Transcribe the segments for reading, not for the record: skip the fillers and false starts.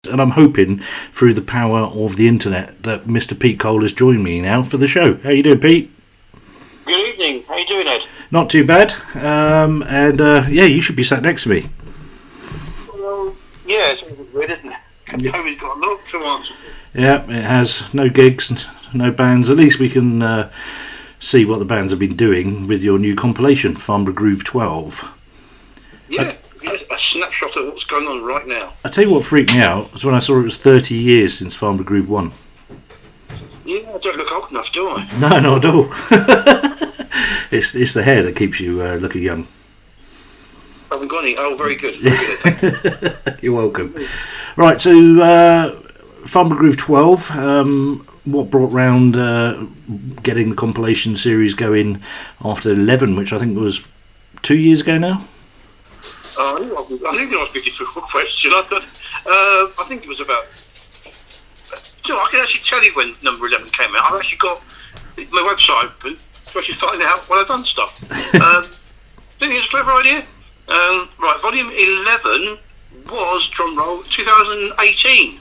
And I'm hoping through the power of the internet that Mr. Pete Cole has joined me now for the show. How you doing, Pete? Good evening. How you doing, Ed? Not too bad. Yeah, you should be sat next to me. Well, yeah, it's a bit weird, isn't it? COVID's got a lot to answer. Yeah, it has. No gigs, no bands. At least we can see what the bands have been doing with your new compilation, Farnborough Groove 12. Yeah, yes, a snapshot of what's going on right now. I tell you what freaked me out was when I saw it was 30 years since Farnborough Groove 1. Yeah, I don't look old enough, do I? No, not at all. It's the hair that keeps you looking young. I haven't got any. Oh, very good. Very good. You're welcome. Right, so Farnborough Groove 12, what brought round getting the compilation series going after 11, which I think was 2 years ago now? I think that was a big difficult question. I think it was about... So I can actually tell you when number 11 came out. I've actually got my website open to actually find out when I've done stuff. I think it's a clever idea. Right, volume 11 was, drum roll, 2018.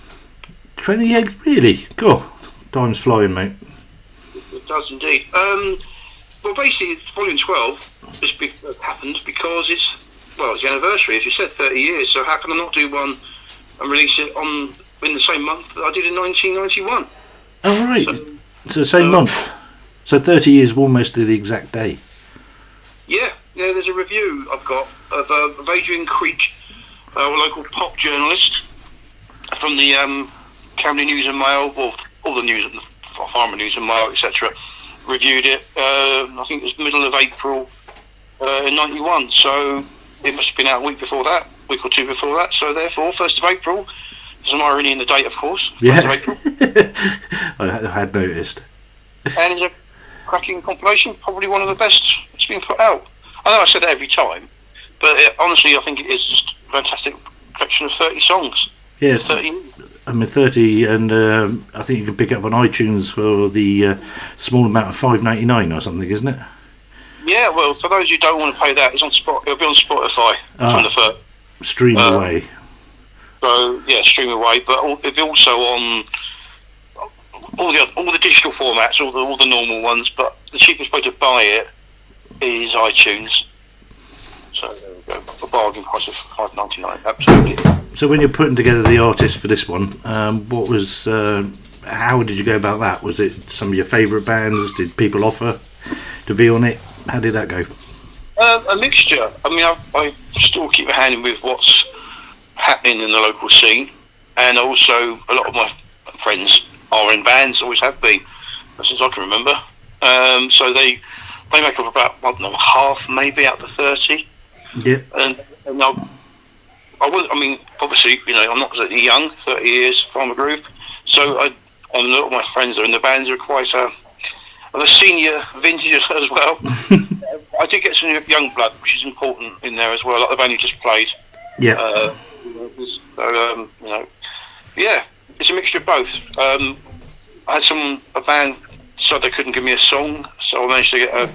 28, really? Cool. Time's flying, mate. It does indeed. Well, basically, volume 12 happened because it's the anniversary, as you said, 30 years. So how can I not do one and release it in the same month that I did in 1991? Oh, right. So same month. So 30 years almost to the exact day. Yeah, there's a review I've got of Adrian Creek, a local pop journalist from the County News and Mail, or all the news, Farmer News and Mail, etc. Reviewed it. I think it was middle of April in 91. So it must have been out a week or two before that. So therefore, 1st of April. There's some irony in the date, of course. 1st of April. I had noticed. And it's a cracking compilation, probably one of the best that's been put out. I know I said that every time, but honestly, I think it is just a fantastic collection of 30 songs. Yeah, 30. I mean 30, and I think you can pick it up on iTunes for the small amount of $5.99 or something, isn't it? Yeah, well, for those who don't want to pay that, it'll be on Spotify from the first. Stream away. So yeah, stream away, but it'll be also on all the digital formats, all the normal ones. But the cheapest way to buy it is iTunes. So there we go, a bargain price of $5.99. Absolutely. So when you're putting together the artist for this one, what was? How did you go about that? Was it some of your favourite bands? Did people offer to be on it? How did that go? A mixture. I mean, I still keep a hand in with what's happening in the local scene, and also a lot of my friends are in bands, always have been since I can remember. So they make up about half, maybe out to 30. Yeah. And I mean, obviously, I'm not exactly young, 30 years Farmer Groove. So a lot of my friends that are in the bands are quite of a senior vintage as well. I did get some young blood, which is important in there as well, like the band you just played. Yeah. Yeah, it's a mixture of both. I had a band said they couldn't give me a song, so I managed to get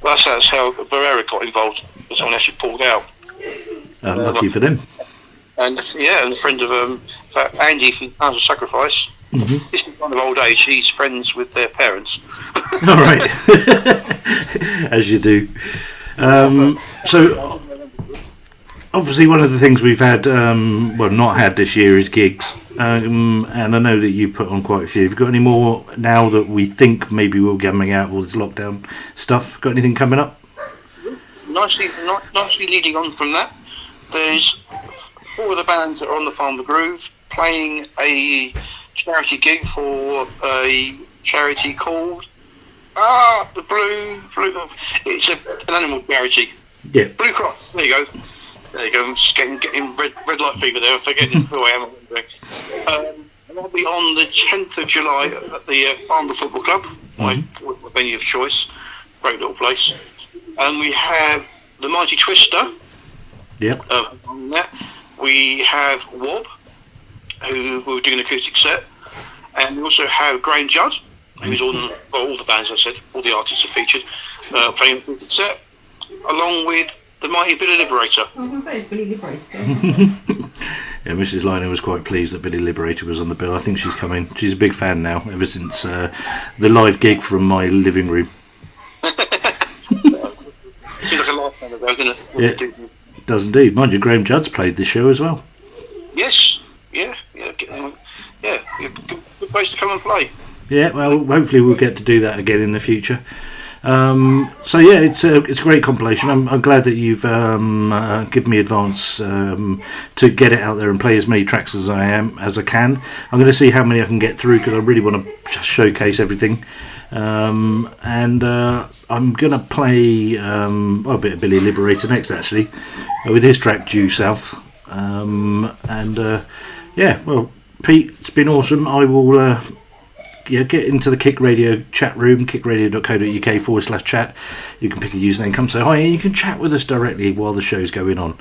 that's how Barrera got involved. Someone actually pulled out. Lucky for them. And a friend of Andy from Pounds of Sacrifice. Mm-hmm. This is kind of old age. He's friends with their parents. All right, as you do. So obviously, one of the things we've had, not had this year, is gigs. And I know that you've put on quite a few. Have you got any more now that we think maybe we'll get coming out of all this lockdown stuff? Got anything coming up? Nicely leading on from that, there's 4 of the bands that are on the Farnborough Groove playing a charity gig for a charity called the Blue. It's an animal charity. Yeah. Blue Cross. There you go. I'm just getting red light fever there. I'm forgetting who I am. And I'll be on the 10th of July at the Farnborough Football Club, my venue of choice. Great little place. And we have the Mighty Twister. Yeah. On that. We have Wob, who we're doing an acoustic set. And we also have Graham Judd, who's on all the bands I said, all the artists are featured, playing an acoustic set, along with the mighty Billy Liberator. I was going to say it's Billy Liberator. Yeah, Mrs. Liner was quite pleased that Billy Liberator was on the bill. I think she's coming. She's a big fan now, ever since the live gig from my living room. Seems like a lifetime ago, doesn't it? Yeah, it does indeed. Mind you, Graham Judd's played this show as well. Yes. Yeah. Good place to come and play. Yeah, well, hopefully we'll get to do that again in the future. So yeah, it's a great compilation. I'm glad that you've given me advance to get it out there and play as many tracks as I can. I'm going to see how many I can get through because I really want to showcase everything. And I'm going to play a bit of Billy Liberator next, actually, with his track Due South. Well, Pete, it's been awesome. I will get into the Kick Radio chat room, kickradio.co.uk/chat. You can pick a username, come say hi, and you can chat with us directly while the show's going on.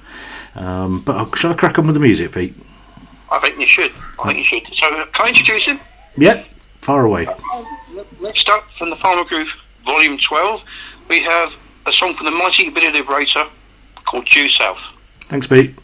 But shall I crack on with the music, Pete? I think you should. So, can I introduce him? Yep, far away. Next up, from the Farnborough Groove Volume 12, we have a song from the mighty Billy Liberator called Due South. Thanks, Pete.